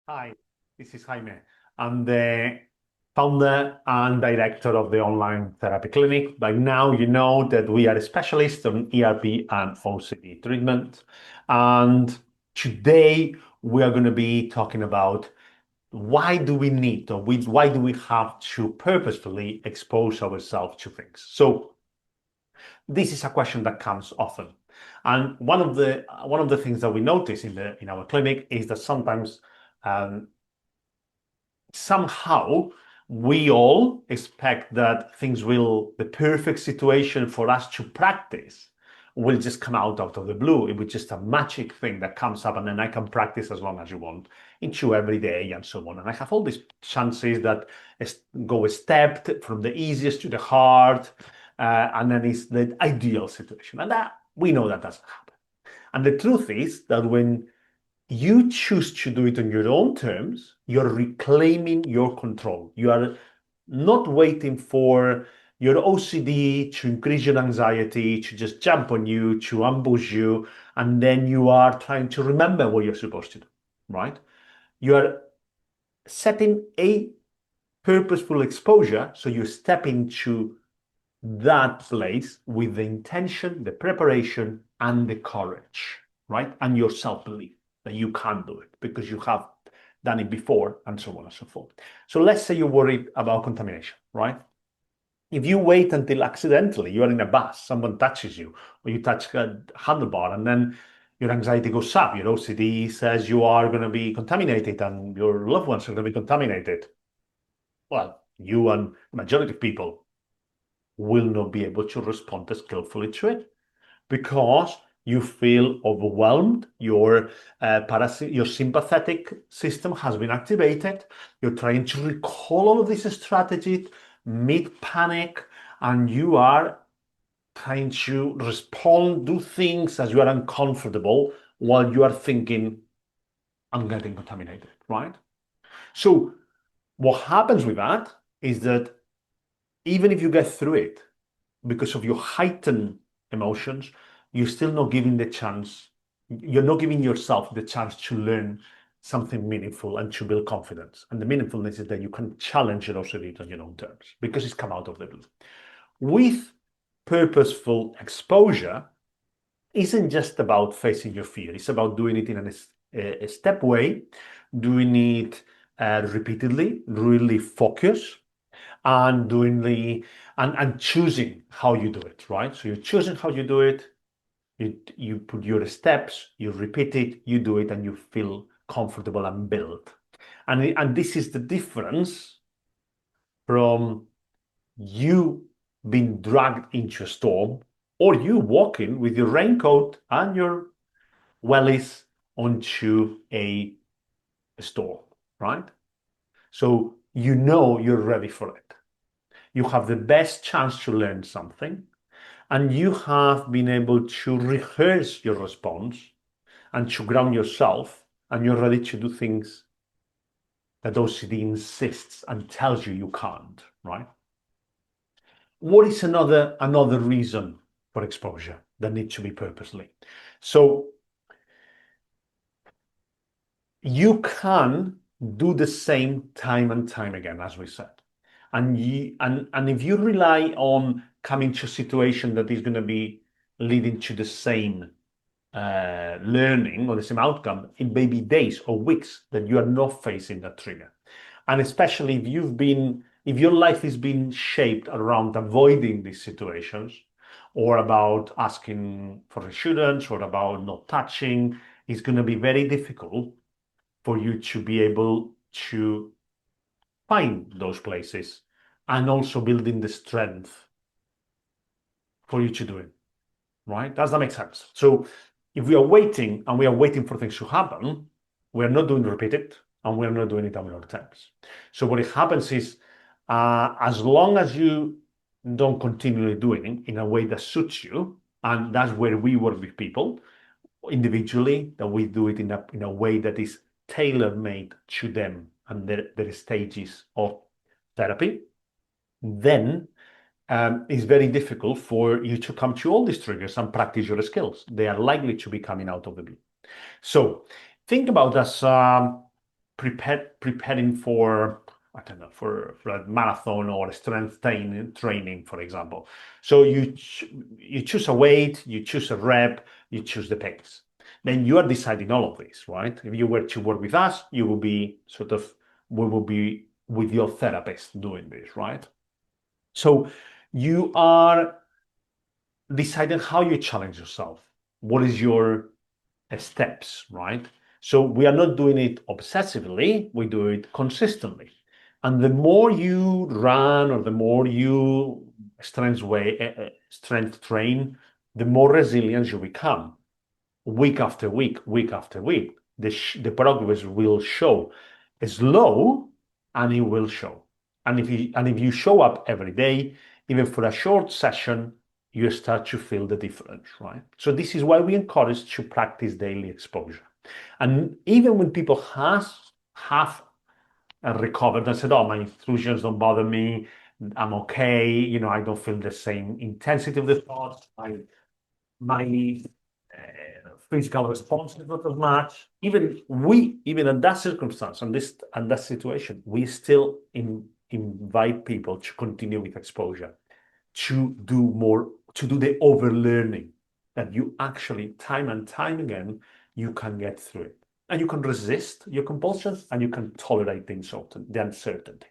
Hi, this is Jaime. I'm the founder and director of the online therapy clinic. By now, you know that we are specialists on ERP and OCD treatment. And today, we are going to be talking about why do we need or why do we have to purposefully expose ourselves to things? So, this is a question that comes often. And one of the things that we notice in our clinic is that sometimes um, somehow we all expect that the perfect situation for us to practice will just come out of the blue. It was just a magic thing that comes up, and then I can practice as long as you want into every day and so on. And I have all these chances that go a step from the easiest to the hard, and then it's the ideal situation. And that we know that doesn't happen. And the truth is that when you choose to do it on your own terms, you're reclaiming your control. You are not waiting for your OCD to increase your anxiety, to just jump on you, to ambush you, and then you are trying to remember what you're supposed to do, right? You are setting a purposeful exposure, so you step into that place with the intention, the preparation, and the courage, right? And your self-belief that you can do it because you have done it before and so on and so forth. So let's say you're worried about contamination, right? If you wait until accidentally you are in a bus, someone touches you, or you touch a handlebar, and then your anxiety goes up, your OCD says you are going to be contaminated and your loved ones are going to be contaminated. Well, you and the majority of people will not be able to respond skillfully to it because you feel overwhelmed. Your sympathetic system has been activated. You're trying to recall all of these strategies mid panic, and you are trying to respond, do things as you are uncomfortable while you are thinking, I'm getting contaminated, right? So, what happens with that is that even if you get through it, because of your heightened emotions, you're still not giving the chance, you're not giving yourself the chance to learn something meaningful and to build confidence. And the meaningfulness is that you can challenge it also on your own terms because it's come out of the blue. With purposeful exposure, isn't just about facing your fear. It's about doing it in a step way, doing it repeatedly, really focus, and and choosing how you do it, right? So you're choosing how you do it. You put your steps, you repeat it, you do it, and you feel comfortable and build. And this is the difference from you being dragged into a storm or you walking with your raincoat and your wellies onto a storm, right? So you know you're ready for it. You have the best chance to learn something, and you have been able to rehearse your response and to ground yourself, and you're ready to do things that OCD insists and tells you can't, right? What is another reason for exposure that needs to be purposely? So you can do the same time and time again, as we said. And if you rely on coming to a situation that is going to be leading to the same learning or the same outcome, it may be days or weeks that you are not facing that trigger. And especially if your life is being shaped around avoiding these situations or about asking for reassurance or about not touching, it's going to be very difficult for you to be able to find those places and also building the strength for you to do it, right? Does that make sense? So if we are waiting and we are waiting for things to happen, we are not doing repeated and we are not doing it on our terms. So what happens is, as long as you don't continually doing it in a way that suits you, and that's where we work with people individually, that we do it in a way that is tailor-made to them and their stages of therapy, then it's very difficult for you to come to all these triggers and practice your skills. They are likely to be coming out of the blue. So think about us. preparing for, I don't know, for a marathon or a strength training, for example. So you choose a weight, you choose a rep, you choose the pace. Then you are deciding all of this, right? If you were to work with us, you will be we will be with your therapist doing this, right? So you are deciding how you challenge yourself. What is your steps, right? So we are not doing it obsessively, we do it consistently. And the more you run or the more you strength train, the more resilient you become. Week after week, week after week, the progress will show. Slow, and it will show. And if you show up every day, even for a short session, you start to feel the difference, right? So this is why we encourage to practice daily exposure. And even when people have recovered and said, "Oh, my intrusions don't bother me. I'm okay. I don't feel the same intensity of the thoughts. My physical response is not as much." Even in that circumstance and that situation, we still invite people to continue with exposure, to do more, to do the overlearning that you actually time and time again you can get through it, and you can resist your compulsions, and you can tolerate the uncertainty,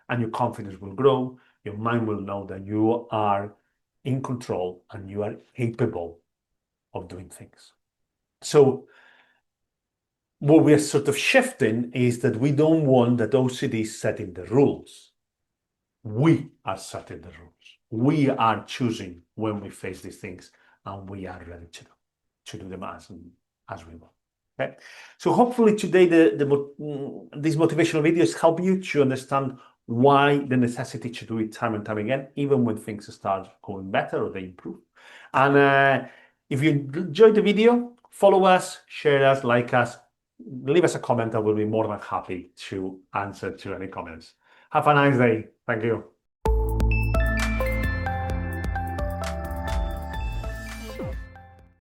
and your confidence will grow. Your mind will know that you are in control and you are capable of doing things. So what we are sort of shifting is that we don't want that OCD is setting the rules. We are setting the rules. We are choosing when we face these things, and we are ready to do them as we want. Okay. So hopefully today these motivational videos help you to understand why the necessity to do it time and time again, even when things start going better or they improve. And if you enjoyed the video, follow us, share us, like us, leave us a comment. I will be more than happy to answer to any comments. Have a nice day. Thank you.